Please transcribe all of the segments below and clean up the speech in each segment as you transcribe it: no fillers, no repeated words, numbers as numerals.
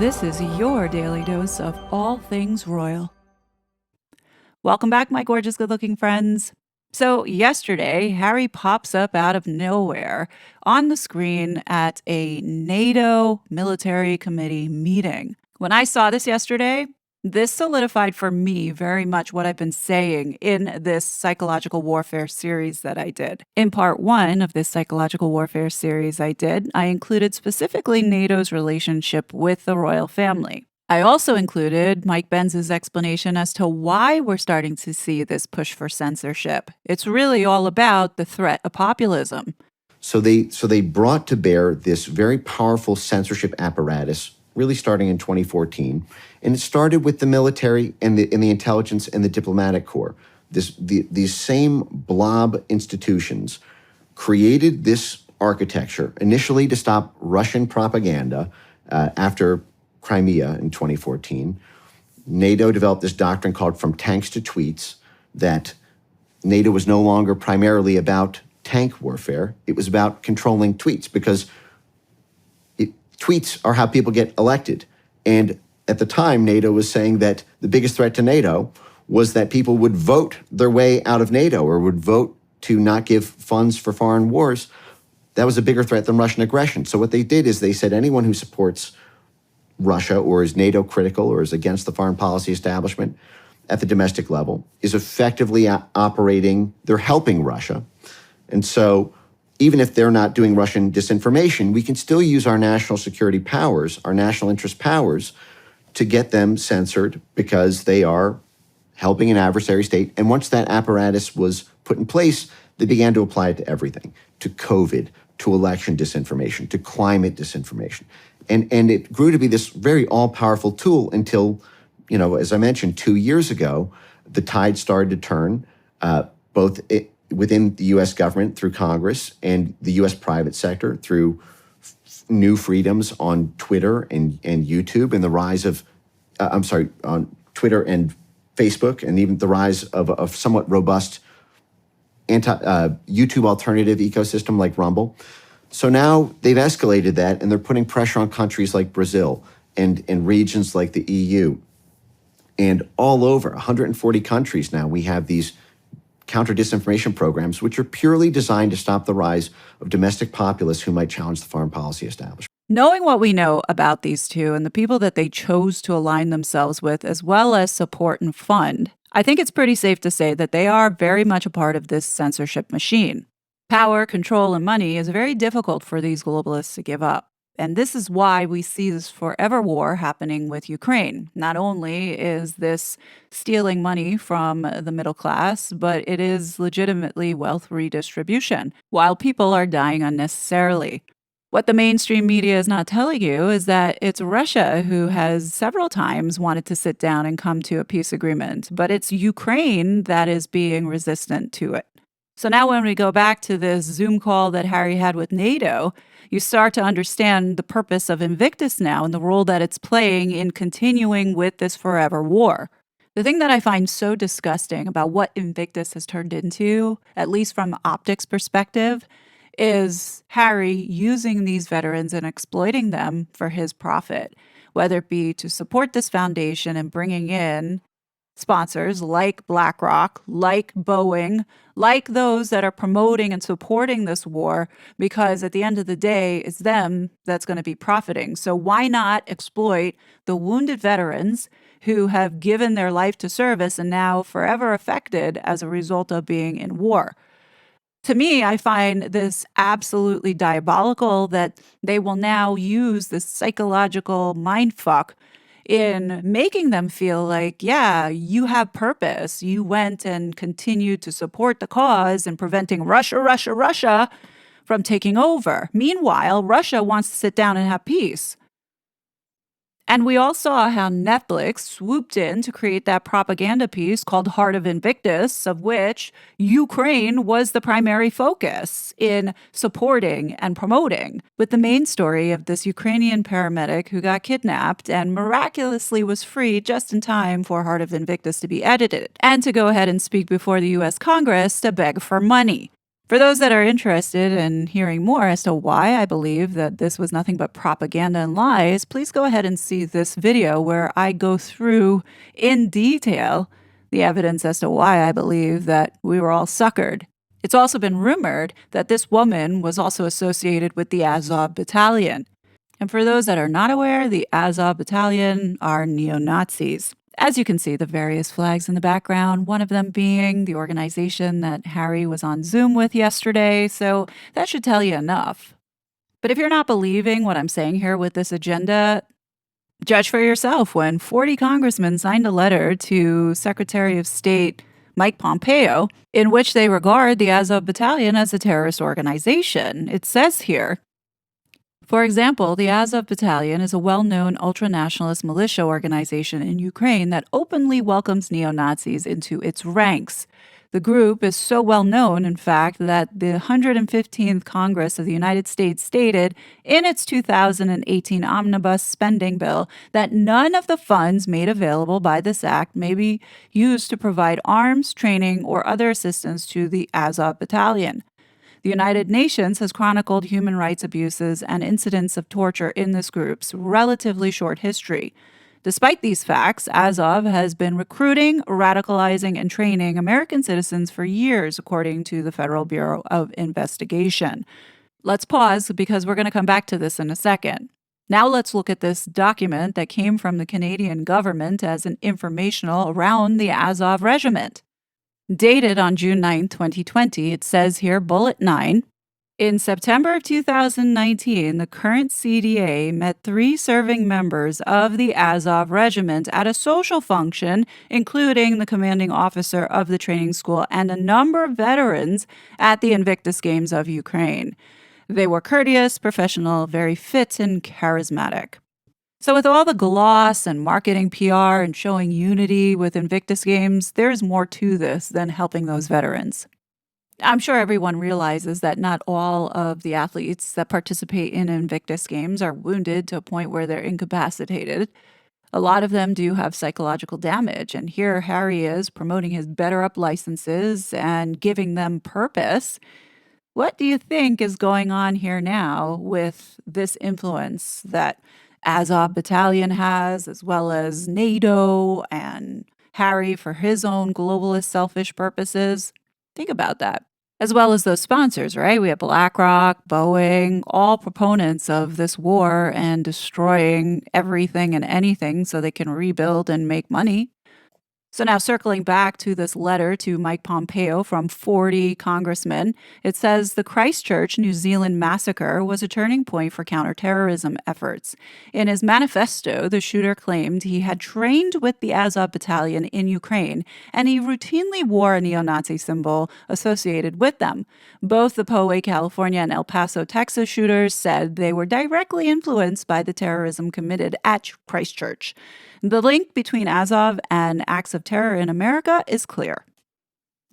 This is your daily dose of all things royal. Welcome back, my gorgeous, good-looking friends. So yesterday, Harry pops up out of nowhere on the screen at a NATO military committee meeting. When I saw this yesterday, this solidified for me very much what I've been saying in this psychological warfare series that I did. In part 1 of this psychological warfare series I included specifically NATO's relationship with the royal family. I also included Mike Benz's explanation as to why we're starting to see this push for censorship. It's really all about the threat of populism. So they brought to bear this very powerful censorship apparatus, really starting in 2014, and it started with the military and the intelligence and the diplomatic corps. These same blob institutions created this architecture initially to stop Russian propaganda after Crimea in 2014. NATO developed this doctrine called From Tanks to Tweets, that NATO was no longer primarily about tank warfare. It was about controlling tweets, because tweets are how people get elected. And at the time, NATO was saying that the biggest threat to NATO was that people would vote their way out of NATO or would vote to not give funds for foreign wars. That was a bigger threat than Russian aggression. So what they did is they said anyone who supports Russia or is NATO critical or is against the foreign policy establishment at the domestic level is effectively operating, they're helping Russia. And so even if they're not doing Russian disinformation, we can still use our national security powers, our national interest powers, to get them censored because they are helping an adversary state. And once that apparatus was put in place, they began to apply it to everything, to COVID, to election disinformation, to climate disinformation. And it grew to be this very all-powerful tool until, as I mentioned, 2 years ago, the tide started to turn, both within the U.S. government through Congress and the U.S. private sector through new freedoms on Twitter and YouTube, and the rise of, on Twitter and Facebook, and even the rise of a somewhat robust YouTube alternative ecosystem like Rumble. So now they've escalated that, and they're putting pressure on countries like Brazil and regions like the EU. And all over 140 countries now, we have these counter-disinformation programs, which are purely designed to stop the rise of domestic populists who might challenge the foreign policy establishment. Knowing what we know about these two and the people that they chose to align themselves with, as well as support and fund, I think it's pretty safe to say that they are very much a part of this censorship machine. Power, control, and money is very difficult for these globalists to give up. And this is why we see this forever war happening with Ukraine. Not only is this stealing money from the middle class, but it is legitimately wealth redistribution, while people are dying unnecessarily. What the mainstream media is not telling you is that it's Russia who has several times wanted to sit down and come to a peace agreement, but it's Ukraine that is being resistant to it. So now when we go back to this Zoom call that Harry had with NATO, you start to understand the purpose of Invictus now and the role that it's playing in continuing with this forever war. The thing that I find so disgusting about what Invictus has turned into, at least from optics perspective, is Harry using these veterans and exploiting them for his profit, whether it be to support this foundation and bringing in sponsors like BlackRock, like Boeing, like those that are promoting and supporting this war, because at the end of the day, it's them that's going to be profiting. So why not exploit the wounded veterans who have given their life to service and now forever affected as a result of being in war? To me, I find this absolutely diabolical that they will now use this psychological mindfuck in making them feel like, yeah, you have purpose. You went and continued to support the cause and preventing Russia from taking over. Meanwhile, Russia wants to sit down and have peace. And we all saw how Netflix swooped in to create that propaganda piece called Heart of Invictus, of which Ukraine was the primary focus in supporting and promoting, with the main story of this Ukrainian paramedic who got kidnapped and miraculously was freed just in time for Heart of Invictus to be edited and to go ahead and speak before the U.S. Congress to beg for money. For those that are interested in hearing more as to why I believe that this was nothing but propaganda and lies, please go ahead and see this video where I go through in detail the evidence as to why I believe that we were all suckered. It's also been rumored that this woman was also associated with the Azov Battalion. And for those that are not aware, the Azov Battalion are neo-Nazis. As you can see, the various flags in the background, one of them being the organization that Harry was on Zoom with yesterday, so that should tell you enough. But if you're not believing what I'm saying here with this agenda, judge for yourself when 40 congressmen signed a letter to Secretary of State Mike Pompeo in which they regard the Azov Battalion as a terrorist organization. It says here, for example, the Azov Battalion is a well-known ultra-nationalist militia organization in Ukraine that openly welcomes neo-Nazis into its ranks. The group is so well known, in fact, that the 115th Congress of the United States stated in its 2018 omnibus spending bill that none of the funds made available by this act may be used to provide arms, training, or other assistance to the Azov Battalion. The United Nations has chronicled human rights abuses and incidents of torture in this group's relatively short history. Despite these facts, Azov has been recruiting, radicalizing, and training American citizens for years, according to the Federal Bureau of Investigation. Let's pause because we're going to come back to this in a second. Now let's look at this document that came from the Canadian government as an informational around the Azov Regiment. Dated on June 9, 2020, it says here, Bullet 9, in September of 2019, the current CDA met 3 serving members of the Azov Regiment at a social function, including the commanding officer of the training school and a number of veterans at the Invictus Games of Ukraine. They were courteous, professional, very fit, and charismatic. So with all the gloss and marketing PR and showing unity with Invictus Games, there's more to this than helping those veterans. I'm sure everyone realizes that not all of the athletes that participate in Invictus Games are wounded to a point where they're incapacitated. A lot of them do have psychological damage, and here Harry is promoting his Better Up licenses and giving them purpose. What do you think is going on here now with this influence that Azov Battalion has, as well as NATO and Harry for his own globalist selfish purposes? Think about that. As well as those sponsors, right? We have BlackRock, Boeing, all proponents of this war and destroying everything and anything so they can rebuild and make money. So now circling back to this letter to Mike Pompeo from 40 congressmen, it says the Christchurch, New Zealand massacre was a turning point for counterterrorism efforts. In his manifesto, the shooter claimed he had trained with the Azov Battalion in Ukraine, and he routinely wore a neo-Nazi symbol associated with them. Both the Poway, California and El Paso, Texas shooters said they were directly influenced by the terrorism committed at Christchurch. The link between Azov and acts of terror in America is clear.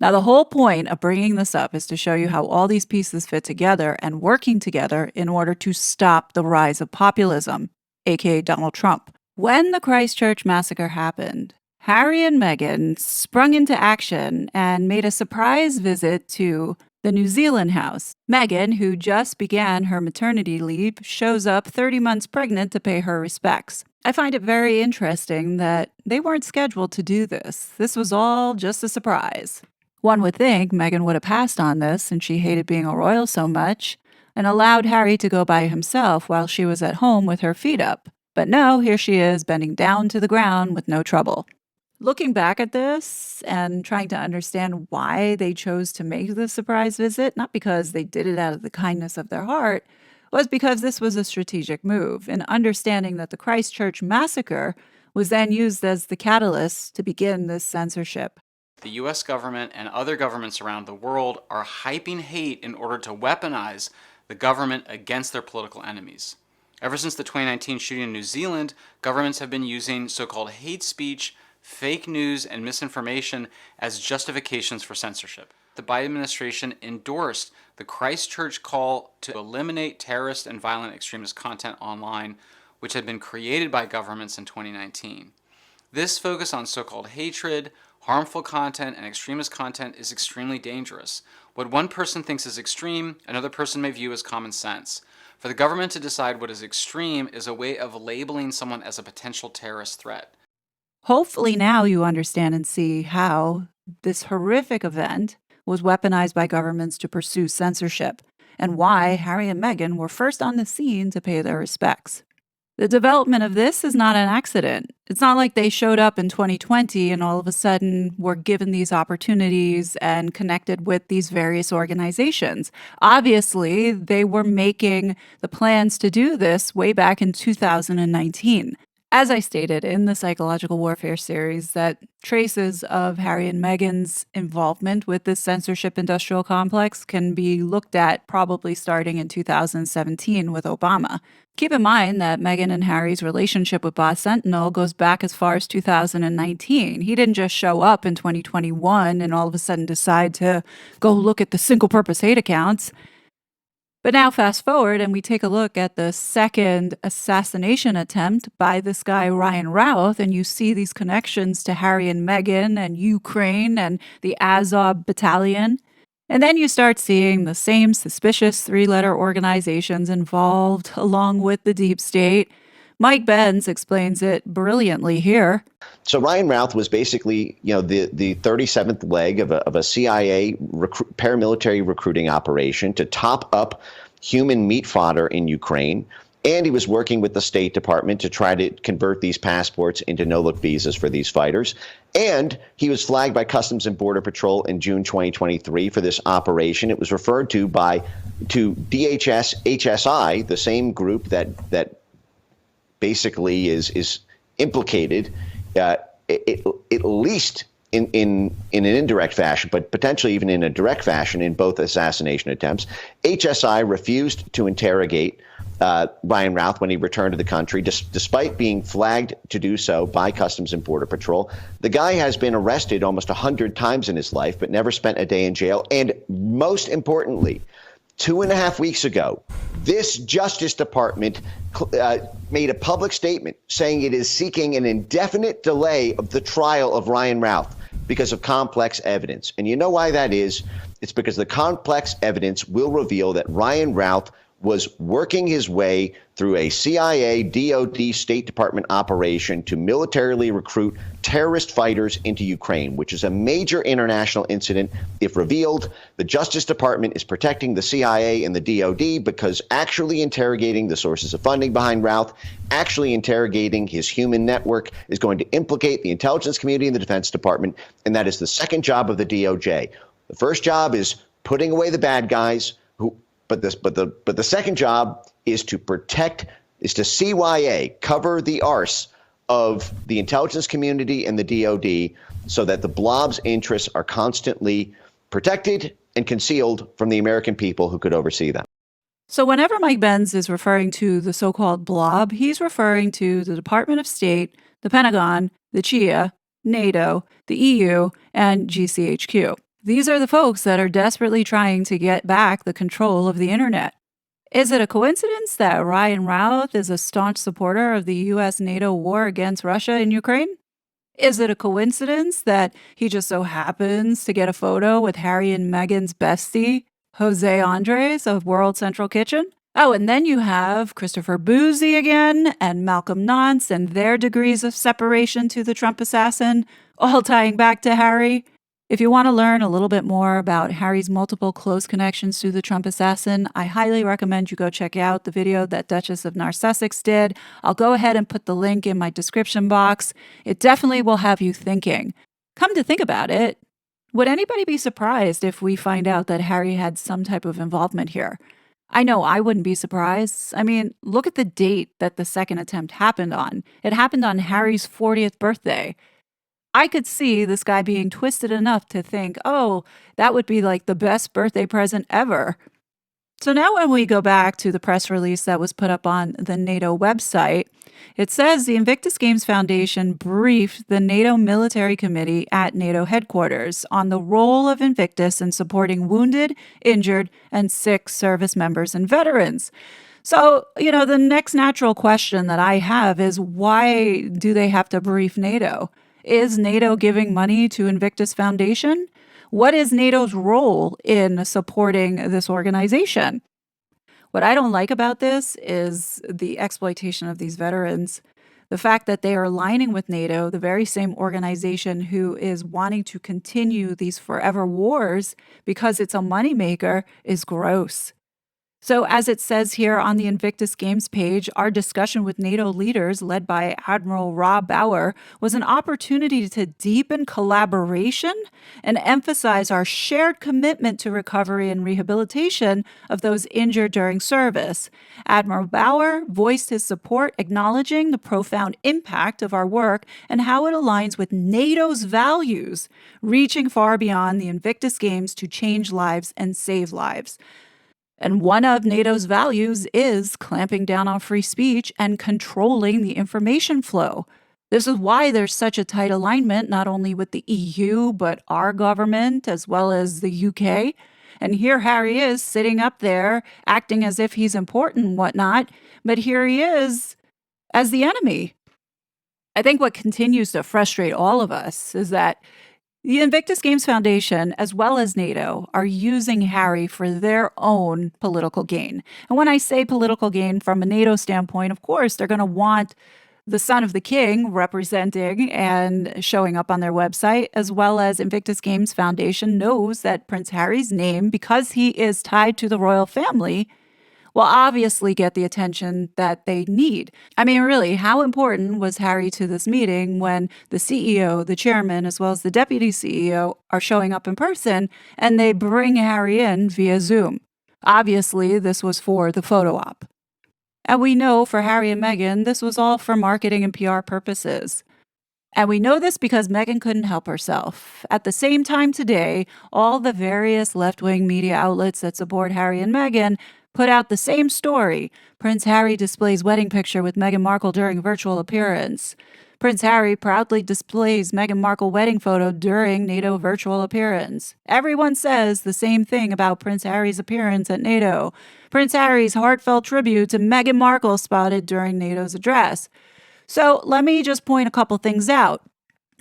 Now, the whole point of bringing this up is to show you how all these pieces fit together and working together in order to stop the rise of populism, aka Donald Trump. When the Christchurch massacre happened, Harry and Meghan sprung into action and made a surprise visit to the New Zealand house. Meghan, who just began her maternity leave, shows up 30 months pregnant to pay her respects. I find it very interesting that they weren't scheduled to do this. This was all just a surprise. One would think Meghan would have passed on this since she hated being a royal so much and allowed Harry to go by himself while she was at home with her feet up. But no, here she is bending down to the ground with no trouble. Looking back at this and trying to understand why they chose to make this surprise visit, not because they did it out of the kindness of their heart, was because this was a strategic move, and understanding that the Christchurch massacre was then used as the catalyst to begin this censorship. The US government and other governments around the world are hyping hate in order to weaponize the government against their political enemies. Ever since the 2019 shooting in New Zealand, governments have been using so-called hate speech, fake news, and misinformation as justifications for censorship. The Biden administration endorsed the Christchurch call to eliminate terrorist and violent extremist content online, which had been created by governments in 2019. This focus on so-called hatred, Harmful content and extremist content is extremely dangerous. What one person thinks is extreme, another person may view as common sense. For the government to decide what is extreme is a way of labeling someone as a potential terrorist threat. Hopefully, now you understand and see how this horrific event was weaponized by governments to pursue censorship, and why Harry and Meghan were first on the scene to pay their respects. The development of this is not an accident. It's not like they showed up in 2020 and all of a sudden were given these opportunities and connected with these various organizations. Obviously, they were making the plans to do this way back in 2019. As I stated in the Psychological Warfare series, that traces of Harry and Meghan's involvement with this censorship industrial complex can be looked at probably starting in 2017 with Obama. Keep in mind that Meghan and Harry's relationship with Boss Sentinel goes back as far as 2019. He didn't just show up in 2021 and all of a sudden decide to go look at the single-purpose hate accounts. But now fast forward and we take a look at the second assassination attempt by this guy, Ryan Routh, and you see these connections to Harry and Meghan and Ukraine and the Azov Battalion. And then you start seeing the same suspicious three-letter organizations involved along with the deep state. Mike Benz explains it brilliantly here. So Ryan Routh was basically, the 37th leg of a CIA paramilitary recruiting operation to top up human meat fodder in Ukraine. And he was working with the State Department to try to convert these passports into no-look visas for these fighters. And he was flagged by Customs and Border Patrol in June 2023 for this operation. It was referred to DHS HSI, the same group that basically is implicated, at least in an indirect fashion, but potentially even in a direct fashion in both assassination attempts. HSI refused to interrogate Ryan Routh when he returned to the country, despite being flagged to do so by Customs and Border Patrol. The guy has been arrested almost 100 times in his life, but never spent a day in jail. And most importantly, 2.5 weeks ago, this Justice Department made a public statement saying it is seeking an indefinite delay of the trial of Ryan Routh because of complex evidence. And you know why that is? It's because the complex evidence will reveal that Ryan Routh was working his way through a CIA, DOD, State Department operation to militarily recruit terrorist fighters into Ukraine, which is a major international incident. If revealed, the Justice Department is protecting the CIA and the DOD because actually interrogating the sources of funding behind Routh, actually interrogating his human network is going to implicate the intelligence community and the Defense Department, and that is the second job of the DOJ. The first job is putting away the bad guys, but the second job is to CYA, cover the arse of the intelligence community and the DOD so that the blob's interests are constantly protected and concealed from the American people who could oversee them. So whenever Mike Benz is referring to the so-called blob, he's referring to the Department of State, the Pentagon, the CIA, NATO, the EU, and GCHQ. These are the folks that are desperately trying to get back the control of the internet. Is it a coincidence that Ryan Routh is a staunch supporter of the U.S.-NATO war against Russia in Ukraine? Is it a coincidence that he just so happens to get a photo with Harry and Meghan's bestie, Jose Andres of World Central Kitchen? Oh, and then you have Christopher Boozy again and Malcolm Nance and their degrees of separation to the Trump assassin, all tying back to Harry. If you want to learn a little bit more about Harry's multiple close connections to the Trump assassin, I highly recommend you go check out the video that Duchess of Narsussex did. I'll go ahead and put the link in my description box. It definitely will have you thinking. Come to think about it, would anybody be surprised if we find out that Harry had some type of involvement here? I know I wouldn't be surprised. I mean, look at the date that the second attempt happened on. It happened on Harry's 40th birthday. I could see this guy being twisted enough to think, oh, that would be like the best birthday present ever. So now when we go back to the press release that was put up on the NATO website, it says the Invictus Games Foundation briefed the NATO Military Committee at NATO headquarters on the role of Invictus in supporting wounded, injured, and sick service members and veterans. So, the next natural question that I have is, why do they have to brief NATO? Is NATO giving money to Invictus Foundation? What is NATO's role in supporting this organization? What I don't like about this is the exploitation of these veterans. The fact that they are aligning with NATO, the very same organization who is wanting to continue these forever wars because it's a moneymaker, is gross. So, as it says here on the Invictus Games page, our discussion with NATO leaders, led by Admiral Rob Bauer, was an opportunity to deepen collaboration and emphasize our shared commitment to recovery and rehabilitation of those injured during service. Admiral Bauer voiced his support, acknowledging the profound impact of our work and how it aligns with NATO's values, reaching far beyond the Invictus Games to change lives and save lives. And one of NATO's values is clamping down on free speech and controlling the information flow. This is why there's such a tight alignment, not only with the EU, but our government, as well as the UK. And here Harry is sitting up there, acting as if he's important and whatnot, but here he is as the enemy. I think what continues to frustrate all of us is that the Invictus Games Foundation, as well as NATO, are using Harry for their own political gain. And when I say political gain from a NATO standpoint, of course, they're going to want the son of the king representing and showing up on their website, as well as Invictus Games Foundation knows that Prince Harry's name, because he is tied to the royal family, will obviously get the attention that they need. I mean, really, how important was Harry to this meeting when the CEO, the chairman, as well as the deputy CEO are showing up in person and they bring Harry in via Zoom? Obviously, this was for the photo op. And we know for Harry and Meghan, this was all for marketing and PR purposes. And we know this because Meghan couldn't help herself. At the same time today, all the various left-wing media outlets that support Harry and Meghan put out the same story. Prince Harry displays wedding picture with Meghan Markle during virtual appearance. Prince Harry proudly displays Meghan Markle wedding photo during NATO virtual appearance. Everyone says the same thing about Prince Harry's appearance at NATO. Prince Harry's heartfelt tribute to Meghan Markle spotted during NATO's address. So let me just point a couple things out.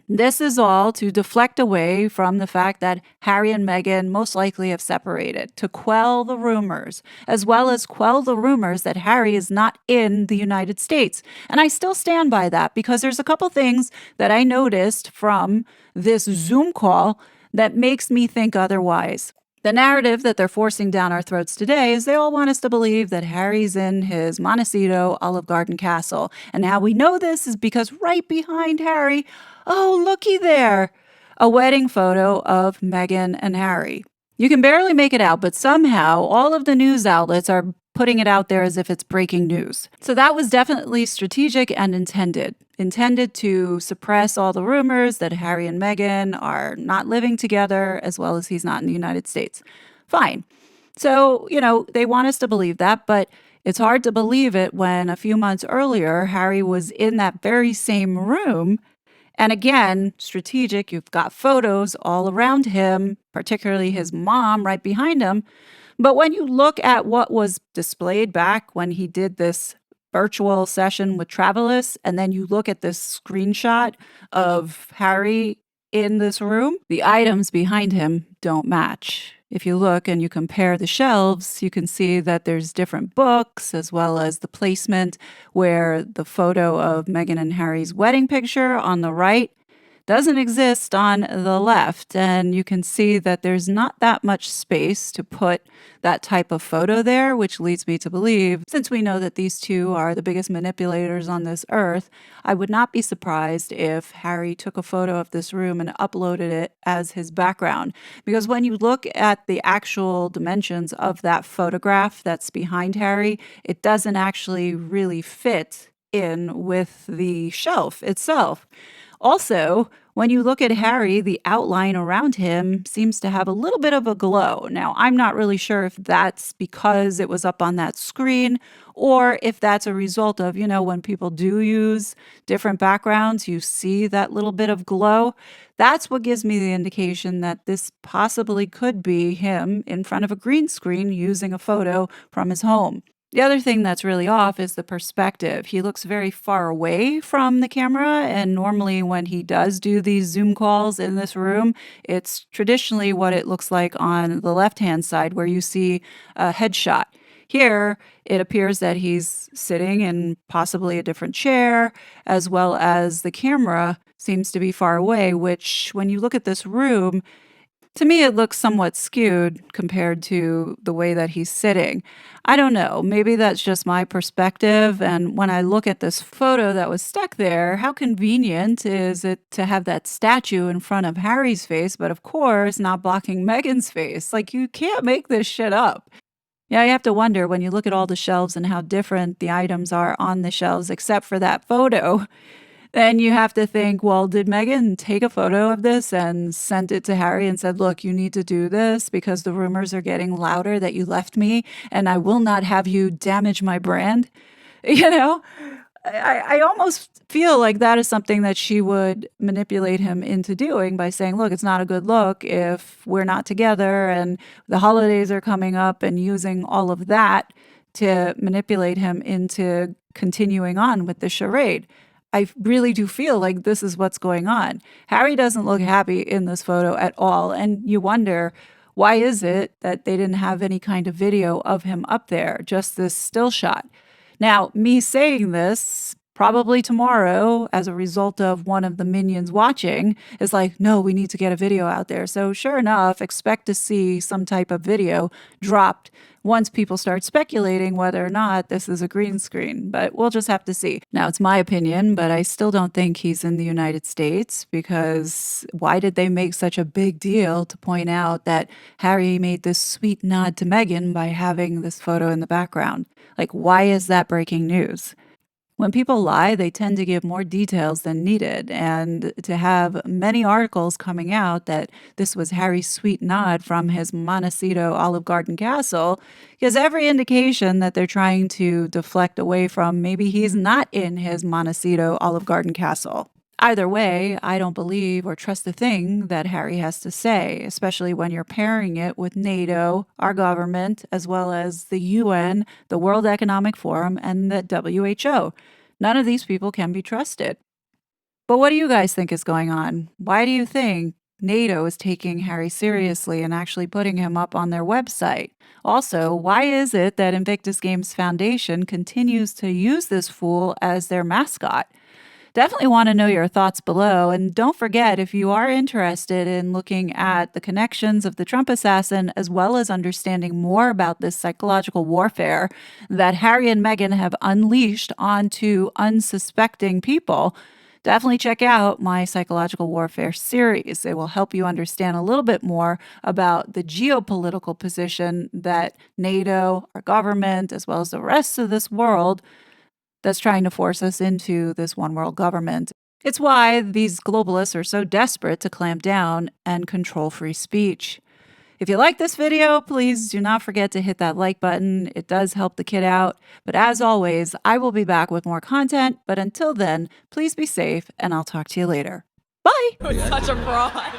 This is all to deflect away from the fact that Harry and Meghan most likely have separated, to quell the rumors, as well as quell the rumors that Harry is not in the United States. And I still stand by that because there's a couple things that I noticed from this Zoom call that makes me think otherwise. The narrative that they're forcing down our throats today is they all want us to believe that Harry's in his Montecito Olive Garden castle. And how we know this is because right behind Harry, oh, looky there, a wedding photo of Meghan and Harry. You can barely make it out, but somehow all of the news outlets are putting it out there as if it's breaking news. So that was definitely strategic and intended to suppress all the rumors that Harry and Meghan are not living together, as well as he's not in the United States. Fine. So, they want us to believe that, but it's hard to believe it when a few months earlier, Harry was in that very same room. And again, strategic, you've got photos all around him, particularly his mom right behind him. But when you look at what was displayed back when he did this virtual session with Travelers, and then you look at this screenshot of Harry in this room, the items behind him don't match. If you look and you compare the shelves, you can see that there's different books as well as the placement where the photo of Meghan and Harry's wedding picture on the right doesn't exist on the left. And you can see that there's not that much space to put that type of photo there, which leads me to believe, since we know that these two are the biggest manipulators on this earth, I would not be surprised if Harry took a photo of this room and uploaded it as his background. Because when you look at the actual dimensions of that photograph that's behind Harry, it doesn't actually really fit in with the shelf itself. Also, when you look at Harry, the outline around him seems to have a little bit of a glow. Now, I'm not really sure if that's because it was up on that screen or if that's a result of, when people do use different backgrounds, you see that little bit of glow. That's what gives me the indication that this possibly could be him in front of a green screen using a photo from his home. The other thing that's really off is the perspective. He looks very far away from the camera, and normally when he does do these Zoom calls in this room, it's traditionally what it looks like on the left-hand side where you see a headshot. Here, it appears that he's sitting in possibly a different chair, as well as the camera seems to be far away, which when you look at this room, to me, it looks somewhat skewed compared to the way that he's sitting. I don't know. Maybe that's just my perspective. And when I look at this photo that was stuck there, how convenient is it to have that statue in front of Harry's face, but of course, not blocking Meghan's face? Like, you can't make this shit up. Yeah, you have to wonder when you look at all the shelves and how different the items are on the shelves, except for that photo. Then you have to think, well, did Meghan take a photo of this and sent it to Harry and said, look, you need to do this because the rumors are getting louder that you left me and I will not have you damage my brand? You know, I almost feel like that is something that she would manipulate him into doing by saying, look, it's not a good look if we're not together and the holidays are coming up, and using all of that to manipulate him into continuing on with the charade. I really do feel like this is what's going on. Harry doesn't look happy in this photo at all. And you wonder, why is it that they didn't have any kind of video of him up there, just this still shot? Now, me saying this probably tomorrow as a result of one of the minions watching is like, no, we need to get a video out there. So sure enough, expect to see some type of video dropped once people start speculating whether or not this is a green screen, but we'll just have to see. Now, it's my opinion, but I still don't think he's in the United States, because why did they make such a big deal to point out that Harry made this sweet nod to Meghan by having this photo in the background? Like, why is that breaking news? When people lie, they tend to give more details than needed, and to have many articles coming out that this was Harry's sweet nod from his Montecito Olive Garden castle gives every indication that they're trying to deflect away from maybe he's not in his Montecito Olive Garden castle. Either way, I don't believe or trust a thing that Harry has to say, especially when you're pairing it with NATO, our government, as well as the UN, the World Economic Forum, and the WHO. None of these people can be trusted. But what do you guys think is going on? Why do you think NATO is taking Harry seriously and actually putting him up on their website? Also, why is it that Invictus Games Foundation continues to use this fool as their mascot? Definitely want to know your thoughts below. And don't forget, if you are interested in looking at the connections of the Trump assassin, as well as understanding more about this psychological warfare that Harry and Meghan have unleashed onto unsuspecting people, definitely check out my psychological warfare series. It will help you understand a little bit more about the geopolitical position that NATO, our government, as well as the rest of this world that's trying to force us into this one world government. It's why these globalists are so desperate to clamp down and control free speech. If you like this video, please do not forget to hit that like button. It does help the kid out. But as always, I will be back with more content. But until then, please be safe, and I'll talk to you later. Bye! Such a fraud.